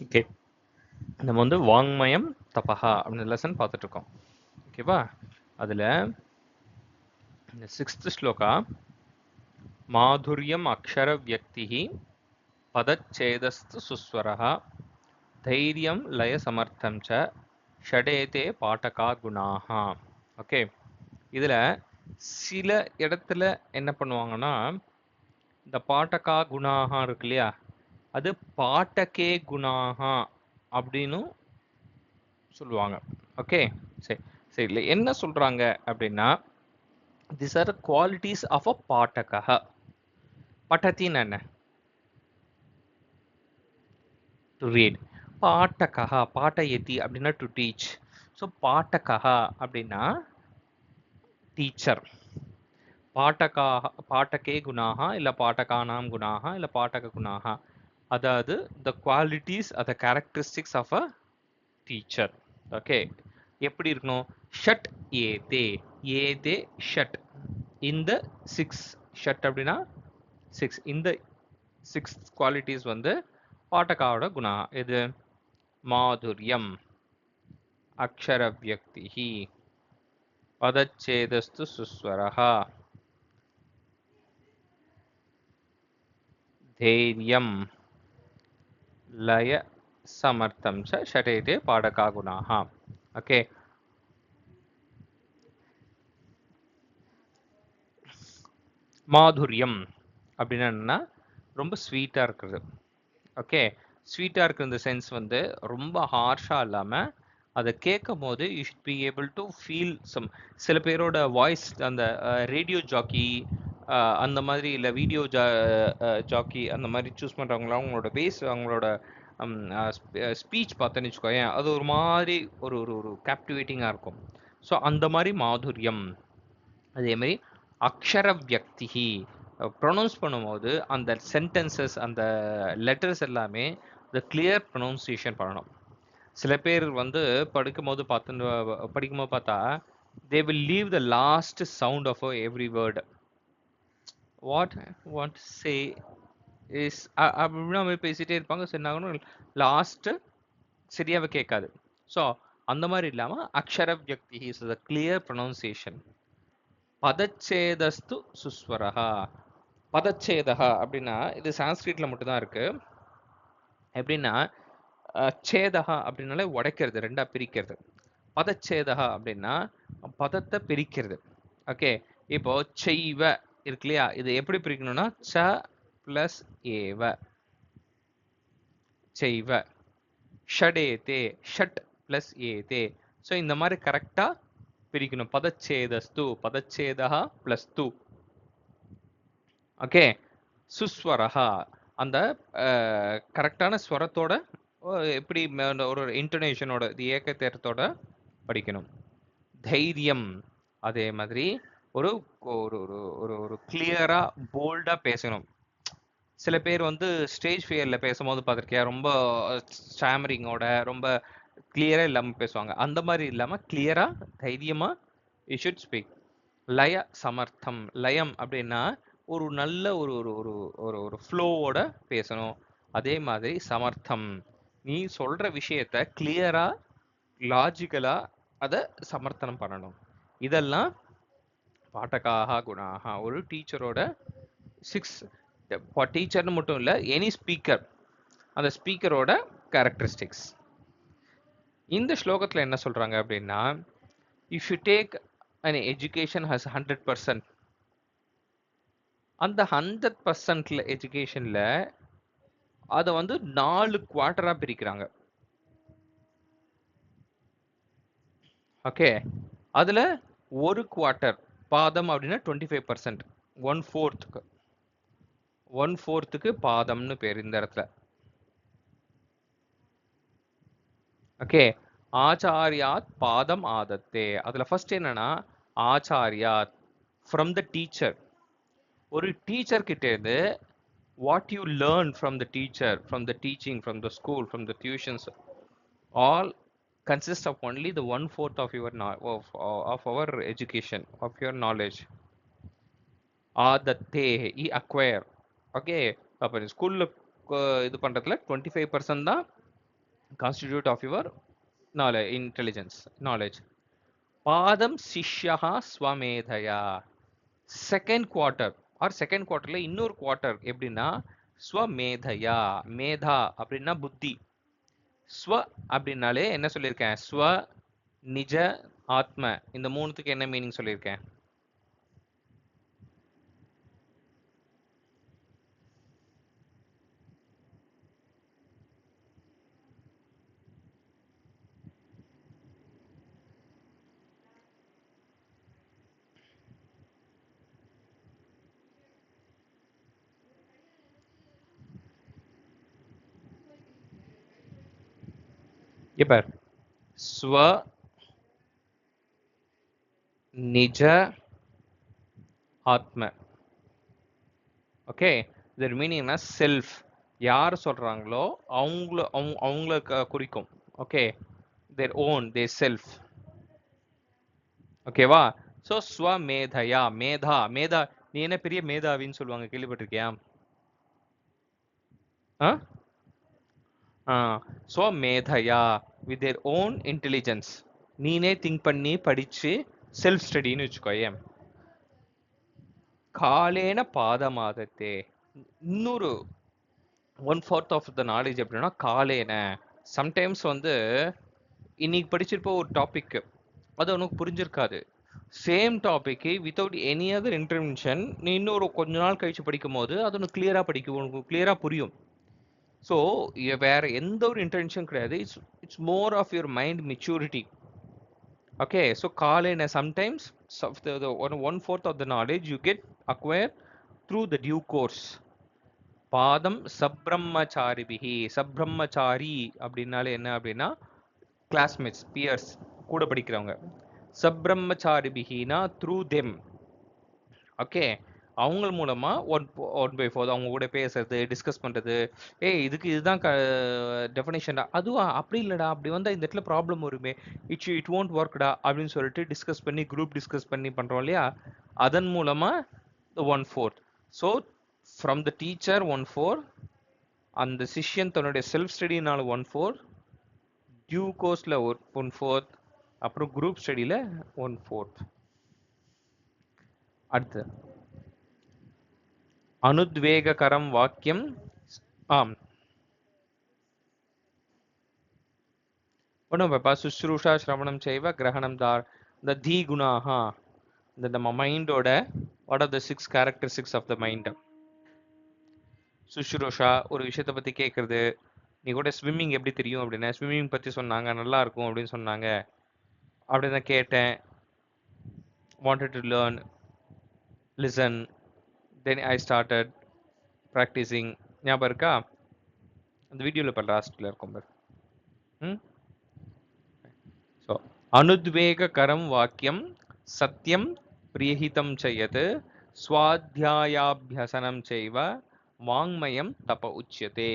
Okay, நம்ம வந்து வாங்மயம் தபஹா அப்படின்னு லெசன் பார்த்துட்டு இருக்கோம். ஓகேவா? அதுல இந்த 6th ஸ்லோகா மாதுர்யம் அக்ஷர வியக்திஹி பதச்சேதஸ்து சுஸ்வரஹ தைரியம் லய சமர்த்தம் ச ஷடேதே பாட்டகா குணாஹா. ஓகே, இதுல சில இடத்துல என்ன பண்ணுவாங்கன்னா இந்த பாட்டகா குணாஹா இருக்கு இல்லையா, அது பாட்டகே குணாஹா அப்படின்னு சொல்லுவாங்க. ஓகே, சரி சரி. இல்லை என்ன சொல்றாங்க அப்படின்னா, these are the qualities of a பாட்டகः. பட்டத்தின்னு என்ன? To read. பாட்டகः பாட்டயதி அப்படின்னா டு டீச். ஸோ பாட்டகः அப்படின்னா டீச்சர். பாட்டகா பாட்டகே குணாக இல்லை பாட்டகானாம் குணாக இல்லை பாட்டக குணாக, அதாவது the qualities are the characteristics of a teacher. Okay, எப்படி இருக்கணும்? ஷட் ஏதே ஏதே ஷட் இந்த 6 ஷட் அப்படின்னா 6 இந்த 6 குவாலிட்டிஸ் வந்து பாட்டகாவோட குணா. இது மாதுர்யம் அக்ஷர வியக்திஹி பதச்சேதஸ்து சுஸ்வரஹா தைரியம் லய சமர்த்தம் ச ஷடேதே பாடகா குணாஹா. ஓகே, மாதுர்யம் அப்படின்னா என்னன்னா ரொம்ப ஸ்வீட்டாக இருக்கிறது. ஓகே, ஸ்வீட்டாக இருக்கிற இந்த சென்ஸ் வந்து ரொம்ப ஹார்ஷாக இல்லாமல் அதை கேட்கும் போது you should be able to feel some. சில பேரோட வாய்ஸ் அந்த ரேடியோ ஜாக்கி அந்த மாதிரி இல்லை வீடியோ ஜாக்கி அந்த மாதிரி சூஸ் பண்ணுறவங்களாம் அவங்களோட பேஸ் அவங்களோட ஸ்பீச் பார்த்தேன்னு வச்சுக்கோயேன், அது ஒரு மாதிரி ஒரு ஒரு ஒரு கேப்டிவேட்டிங்காக இருக்கும். ஸோ அந்த மாதிரி மாதுர்யம். அதே மாதிரி அக்ஷர வியக்திஹி ப்ரொனவுன்ஸ் பண்ணும்போது அந்த சென்டென்சஸ் அந்த லெட்டர்ஸ் எல்லாமே இந்த கிளியர் ப்ரொனவுன்சியேஷன் பண்ணணும். சில பேர் வந்து படிக்கும்போது பார்த்தா they will leave the last sound of every word. What say is அப்படின்னா அவங்க பேசிட்டே இருப்பாங்க. சரி ஆகணும் லாஸ்ட்டு சரியாகவே கேட்காது. ஸோ அந்த மாதிரி இல்லாமல் அக்ஷர வியக்தி இஸ் த கிளியர் ப்ரொனவுன்சியேஷன். பதச்சேதஸ்து சுஸ்வரஹா. பதச்சேதஹா அப்படின்னா இது சான்ஸ்கிரிட்ல மட்டும்தான் இருக்கு. எப்படின்னா சேதஹா அப்படின்னாலே உடைக்கிறது, ரெண்டா பிரிக்கிறது. பதச்சேதஹா அப்படின்னா பதத்தை பிரிக்கிறது. ஓகே, இப்போ செய்வ இருக்கு இல்லையா, இது எப்படி பிரிக்கணும்னா ச பிளஸ் ஏவ செய்வ. ஷடேதே ஷட் பிளஸ் ஏதே. ஸோ இந்த மாதிரி கரெக்டாக பிரிக்கணும். பதச்சேதஸ்து பதச்சேதஹா பிளஸ் து. ஓகே, சுஸ்வரஹா அந்த கரெக்டான ஸ்வரத்தோட எப்படி ஒரு இன்டோனேஷனோட இது ஏக்கத்தேரத்தோட படிக்கணும். தைரியம் அதே மாதிரி ஒரு ஒரு ஒரு ஒரு கிளியரா போல்டா பேசணும். சில பேர் வந்து ஸ்டேஜ் ஃபியரில் பேசும்போது பார்த்துருக்கியா, ரொம்ப ஸ்டாமரிங்கோட ரொம்ப கிளியரா இல்லாமல் பேசுவாங்க. அந்த மாதிரி இல்லாமல் கிளியரா தைரியமா யூ ஷுட் ஸ்பீக். லய சமர்த்தம். லயம் அப்படின்னா ஒரு நல்ல ஒரு ஒரு ஒரு ஒரு ஒரு ஃப்ளோவோட பேசணும். அதே மாதிரி சமர்த்தம், நீ சொல்ற விஷயத்த கிளியரா லாஜிக்கலா அதை சமர்த்தனம் பண்ணணும். இதெல்லாம் பாட்டகாக குணாக ஒரு டீச்சரோட 6 டீச்சர்னு மட்டும் இல்லை, எனி ஸ்பீக்கர் அந்த ஸ்பீக்கரோட கேரக்டரிஸ்டிக்ஸ். இந்த ஸ்லோகத்தில் என்ன சொல்றாங்க அப்படின்னா, if you take an education has 100%, அந்த 100% எஜுகேஷன்ல அதை வந்து 4 குவார்ட்டரா பிரிக்கிறாங்க. ஓகே, அதுல ஒரு குவார்ட்டர் பாதம் அப்படின்னா 25%, 1/4க்கு 1/4க்கு பாதம்னு பேர் இந்த இடத்துல. ஓகே, ஆச்சாரியாத் பாதம் ஆதத்தே. அதுல ஃபர்ஸ்ட் என்னன்னா ஆச்சாரியாத் ஃப்ரம் த டீச்சர். ஒரு டீச்சர் கிட்ட இருந்து what you learn from the teacher, from the teaching, from the school, from the tuitions, all consist of only the 1/4 of your of our education, of your knowledge. ஆதத்தே இ acquire. Okay, அப்போ ஸ்கூலில் இது பண்ணுறதுல 25% தான் constitute of your knowledge, intelligence, knowledge. Padam Sishyaha Swamedhaya. Second quarter or second quarterல இன்னொரு quarter எப்படின்னா ஸ்வமேதயா. மேதா அப்படின்னா புத்தி. ஸ்வ அப்படின்னாலே என்ன சொல்லியிருக்கேன்? ஸ்வ, நிஜ, ஆத்ம, இந்த மூணுத்துக்கு என்ன மீனிங் சொல்லியிருக்கேன்? இப்ப ஸ்வ, நிஜ, ஆத்ம. ஓகே, இதோட மீனிங்னா செல்ஃப். யார் சொல்றாங்களோ அவங்கள குறிக்கும். Okay, their own, their self. ஓகேவா? ஸோ ஸ்வமேதயா. மேதா, மேதா, நீ என்ன பெரிய மேதாவின்னு சொல்லுவாங்க, கேள்விப்பட்டிருக்கியா? ஆ ஸ்வமேதயா, வித் தேர் ஓன் இன்டெலிஜென்ஸ். நீனே திங்க் பண்ணி படிச்சு செல்ஃப் ஸ்டடின்னு வச்சுக்கோயேன். காலேன பாதமாதத்தே. இன்னொரு 1/4 ஆஃப் த நாலேஜ் எப்படின்னா காலேன. சம்டைம்ஸ் வந்து இன்னைக்கு படிச்சிருப்ப ஒரு டாபிக், அது உனக்கு புரிஞ்சிருக்காது. Same topic without any other intervention நீ இன்னொரு கொஞ்ச நாள் கழிச்சு படிக்கும் போது அது உனக்கு கிளியரா படிக்கும், உனக்கு கிளியரா புரியும். ஸோ வேற எந்த ஒரு இன்டென்ஷன் கிடையாது. It's more of your mind maturity. Okay, so காலேன sometimes one fourth of the knowledge you get acquire through the due course. பாதம் சப்ரம்மச்சாரிபிகி. சப்ரம்மச்சாரி அப்படின்னாலே என்ன அப்படின்னா கிளாஸ்மேட்ஸ், பியர்ஸ், கூட படிக்கிறவங்க. சப்ரம்மச்சாரிபிகினா த்ரூ தெம். ஓகே, அவங்க மூலமா ஒன் பை ஃபோர் அவங்க கூட பேசுறது, டிஸ்கஸ் பண்றது. ஏய் இதுக்கு இதுதான் டெஃபினேஷன்டா, அதுவா அப்படி இல்லடா, அப்படி வந்தா இந்த இடத்துல ப்ராப்ளம் வருமே, இட் won't ஒர்க்டா அப்படின்னு சொல்லிட்டு டிஸ்கஸ் பண்ணி, குரூப் டிஸ்கஸ் பண்ணி பண்றோம் இல்லையா, அதன் மூலமா one fourth. So from the teacher one four, அந்த சிஷ்யன் தன்னுடைய செல்ஃப் ஸ்டடினால ஒன் ஃபோர், டியூ கோர்ஸ்ல ஒன் ஃபோர்த், அப்புறம் குரூப் ஸ்டடியில ஒன் ஃபோர்த். அடுத்து அனுத்வேககரம் வாக்கியம். ஆம், ஒன்றும் பாப்பா, சுஷ்ரூஷா சிரவணம் செய்வ கிரகணம் தார். இந்த தி குணாஹா, இந்த நம்ம மைண்டோட what are the 6 characteristics of the mind. சுஷ்ரூஷா, ஒரு விஷயத்தை பற்றி கேட்குறது. நீ கூட ஸ்விம்மிங் எப்படி தெரியும் அப்படின்னா, ஸ்விம்மிங் பற்றி சொன்னாங்க, நல்லா இருக்கும் அப்படின்னு சொன்னாங்க, அப்படி தான் கேட்டேன். wanted to learn, listen, then I started practicing. ஞாபகம் இருக்கா? அந்த வீடியோவில் இப்போ லாஸ்ட்டில் இருக்கும் பாரு. ம், ஸோ அனுத்வேககரம் வாக்கியம் சத்தியம் பிரியஹிதம் செய்யத் ஸ்வாத்தியாயாபியசனம் செய்வ வாங்மயம் தப உச்சியதே.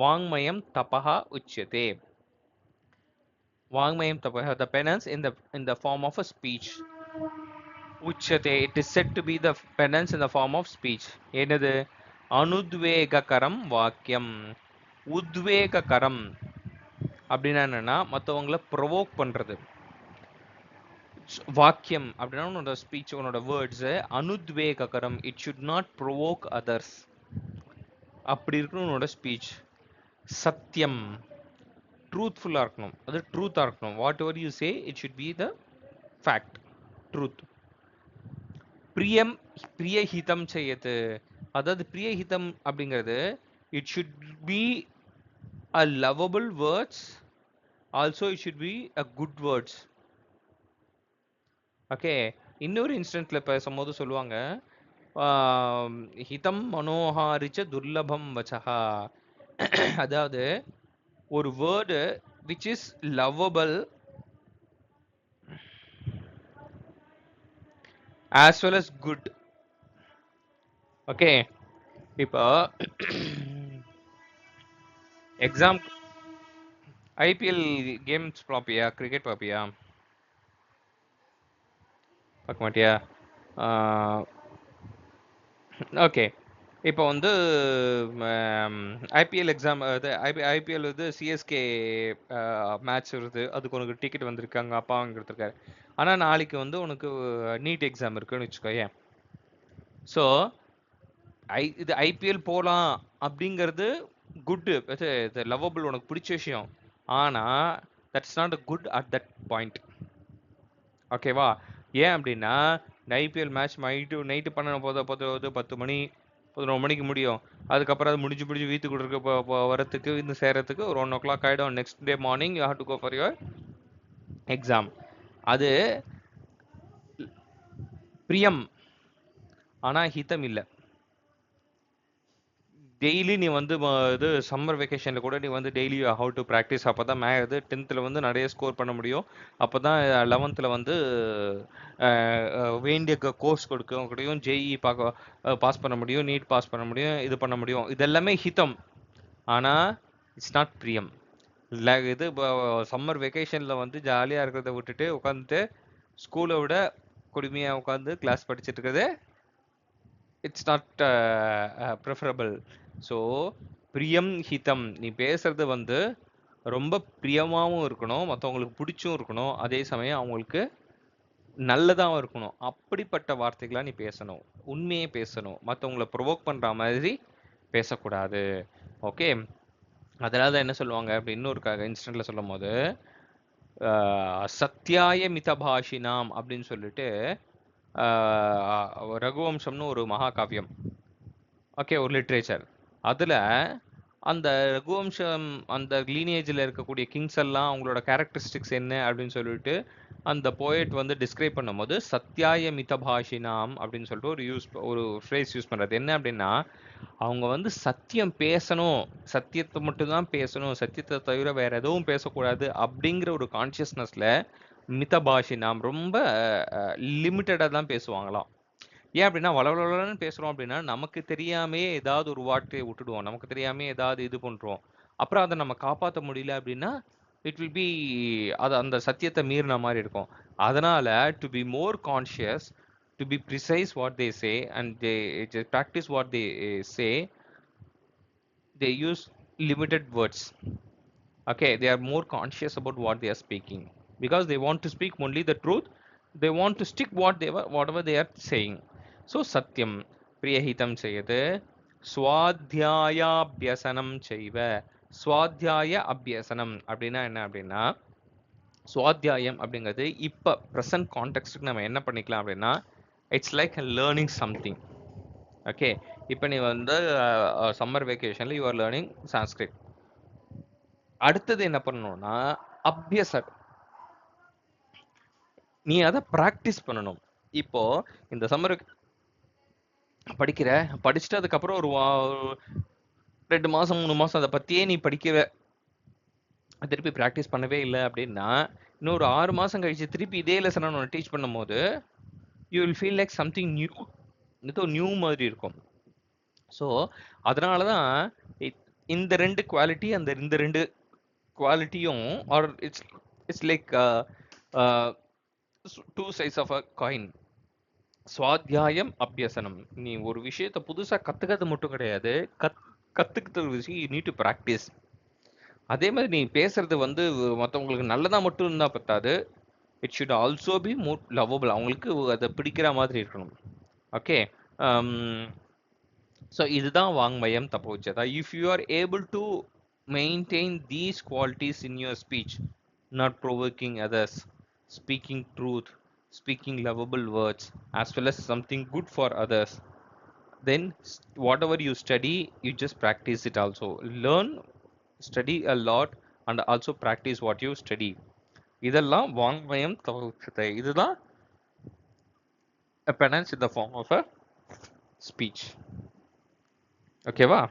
வாங்மயம் தபஹ உச்சியதே. வாங்மயம் தபஹ, the penance in the form of a speech. உச்சியதே, it is said to be the penance in the form of speech. என்னது? அனுத்வேககரம் வாக்கியம். உத்வேககரம் அப்படின்னா என்னன்னா மற்றவங்களை ப்ரொவோக் பண்றது. வாக்கியம் அப்படின்னா உன்னோட ஸ்பீச், உன்னோட வேர்ட்ஸ் அனுத்வேககரம், it should not provoke others. அப்படி இருக்கணும் உன்னோட ஸ்பீச். சத்தியம், ட்ரூத்ஃபுல்லாக இருக்கணும், அது ட்ரூத்தாக இருக்கணும். What ever you say it should be the fact, truth. பிரியம், பிரியஹிதம் செய்யது, அதாவது பிரியஹிதம் அப்படிங்கிறது it should be a lovable words, also it should be a good words. Okay, இன்னொரு இன்ஸ்டன்ட்ல பேசும்போது சொல்லுவாங்க, ஹிதம் மனோஹாரிச்ச துர்லபம் வச்சஹா. அதாவது ஒரு word which is lovable as well as good. Okay, இப்போ எக்ஸாம், ஐபிஎல் கேம்ஸ் பார்ப்பியா? கிரிக்கெட் பார்ப்பியா? பார்க்க மாட்டியா? ஓகே, இப்போ வந்து ஐபிஎல் எக்ஸாம் ஐபிஎல் வந்து சிஎஸ்கே மேட்ச் வருது, அதுக்கு உனக்கு டிக்கெட் வந்திருக்காங்க, அப்பா வாங்கி கொடுத்துருக்காரு. ஆனால் நாளைக்கு வந்து உனக்கு நீட் எக்ஸாம் இருக்குன்னு வச்சுக்கோயேன். ஸோ இது ஐபிஎல் போகலாம் அப்படிங்கிறது குட்டு, இது லவ்வபிள், உனக்கு பிடிச்ச விஷயம். ஆனால் that's not a good at that point. ஓகேவா? ஏன் அப்படின்னா ஐபிஎல் மேட்ச் நைட்டு 10 மணி 11 மணிக்கு முடியும். அதுக்கப்புறம் அது முடிஞ்சு வீட்டுக்கு இருக்க வரத்துக்கு இன்னும் சேரத்துக்கு ஒரு 1 o'clock ஆகிடும். Next day morning you have to go for your exam. அது பிரியம், ஆனால் ஹிதம் இல்லை. டெய்லி நீ வந்து இது சம்மர் வெக்கேஷனில் கூட நீ வந்து டெய்லி ஹவு டு ப்ராக்டிஸ். அப்போ தான் இது 10th வந்து நிறைய ஸ்கோர் பண்ண முடியும். அப்போ தான் 11th வந்து வேண்டிய கோர்ஸ் கொடுக்க முடியும், ஜேஇ பாஸ் பண்ண முடியும், நீட் பாஸ் பண்ண முடியும், இது பண்ண முடியும். இதெல்லாமே ஹிதம், ஆனால் இட்ஸ் நாட் பிரியம். இல்லை, இது சம்மர் வெக்கேஷனில் வந்து ஜாலியாக இருக்கிறத விட்டுட்டு உட்காந்துட்டு ஸ்கூலை விட கொடுமையாக உட்காந்து கிளாஸ் படிச்சுட்டு இருக்கிறது இட்ஸ் நாட் ப்ரிஃபரபிள். ஸோ பிரியம் ஹிதம், நீ பேசுறது வந்து ரொம்ப பிரியமாகவும் இருக்கணும், மற்றவங்களுக்கு பிடிச்சும் இருக்கணும், அதே சமயம் அவங்களுக்கு நல்லதாகவும் இருக்கணும். அப்படிப்பட்ட வார்த்தைகளாக நீ பேசணும், உண்மையே பேசணும், மற்றவங்களை ப்ரொவோக் பண்ணுற மாதிரி பேசக்கூடாது. ஓகே, அதனால என்ன சொல்லுவாங்க அப்படி இன்னொரு இன்ஸ்டன்ட்ல சொல்லும் போது சத்யாய மிதபாஷினாம் அப்படின்னு சொல்லிட்டு ரகுவம்சம்னு ஒரு மகாகாவியம், ஓகே, ஒரு லிட்ரேச்சர். அதில் அந்த ரகுவம்சம் அந்த லீனேஜில் இருக்கக்கூடிய கிங்ஸ் எல்லாம் அவங்களோட கேரக்டரிஸ்டிக்ஸ் என்ன அப்படின்னு சொல்லிட்டு அந்த போயட் வந்து டிஸ்கிரைப் பண்ணும்போது சத்யாய மிதபாஷினாம் அப்படின்னு சொல்லிட்டு ஒரு ஃப்ரேஸ் யூஸ் பண்ணுறது. என்ன அப்படின்னா, அவங்க வந்து சத்தியம் பேசணும், சத்தியத்தை மட்டும்தான் பேசணும், சத்தியத்தை தவிர வேற எதுவும் பேசக்கூடாது அப்படிங்கிற ஒரு கான்சியஸ்னஸில் மிதபாஷினாம் ரொம்ப லிமிட்டடாக தான் பேசுவாங்களாம். ஏன் அப்படின்னா, வளவளன்னு பேசுகிறோம் அப்படின்னா நமக்கு தெரியாமே ஏதாவது ஒரு வார்த்தையை விட்டுடுவோம், நமக்கு தெரியாமே ஏதாவது இது பண்ணுறோம். அப்புறம் அதை நம்ம காப்பாற்ற முடியல அப்படின்னா இட் வில் பி அது அந்த சத்தியத்தை மீறின மாதிரி இருக்கும். அதனால to be more conscious, to be precise what they say and they practice what they say, they use limited words. Okay, they are more conscious about what they are speaking because they want to speak only the truth. They want to stick whatever they are saying. So satyam priyahitam cheyade swadhyayabhyasanam chaiva. ஸ்வாத்தியாய அபியசனம் அப்படின்னா என்ன அப்படின்னா, சுவாத்தியாயம் அப்படிங்கிறது இப்போ present கான்டெக்ட்டுக்கு நம்ம என்ன பண்ணிக்கலாம் அப்படின்னா, it's like learning something. Okay, இப்போ நீ வந்து சம்மர் வெக்கேஷனில் யூ ஆர் லேர்னிங் சான்ஸ்கிரிட். அடுத்தது என்ன பண்ணணும்னா அபியசர், நீ அதை ப்ராக்டிஸ் பண்ணணும். இப்போ இந்த சம்மர் படிச்சுட்டு அதுக்கப்புறம் ஒரு 2 மாதம் 3 மாதம் அதை பற்றியே நீ படிக்கவே திருப்பி ப்ராக்டிஸ் பண்ணவே இல்லை அப்படின்னா, இன்னொரு 6 மாதம் கழிச்சு திருப்பி இதே லெசனை நான் டீச் பண்ணும் போது you will feel like something new, ஏதோ நியூ மாதிரி இருக்கும். ஸோ அதனால தான் இந்த 2 குவாலிட்டி, இந்த 2 குவாலிட்டியும் are it's like 2 sides of a coin. சுவாத்தியாயம் அபியசனம், நீ ஒரு விஷயத்தை புதுசாக கற்றுக்கிறது மட்டும் கிடையாது, கற்றுக்கிட்ட விஷயம் யூ நீட் டு ப்ராக்டிஸ். அதே மாதிரி நீ பேசுறது வந்து மற்றவங்களுக்கு நல்லதாக மட்டும் இருந்தால் பத்தாது, it should also be more lovable, அவங்களுக்கு அதை பிடிக்கிற மாதிரி இருக்கணும். ஓகே, ஸோ இதுதான் வாங்மயம் தபோச்சதா. If you are able to maintain these qualities in your speech, not provoking others, speaking truth, speaking lovable words, as well as something good for others, then whatever you study, you just practice it also. Learn, study a lot and also practice what you study. இதெல்லாம் வாங்மயம் தபோச்சதா. இதுதான் a penance in the form of a speech. ஓகேவா?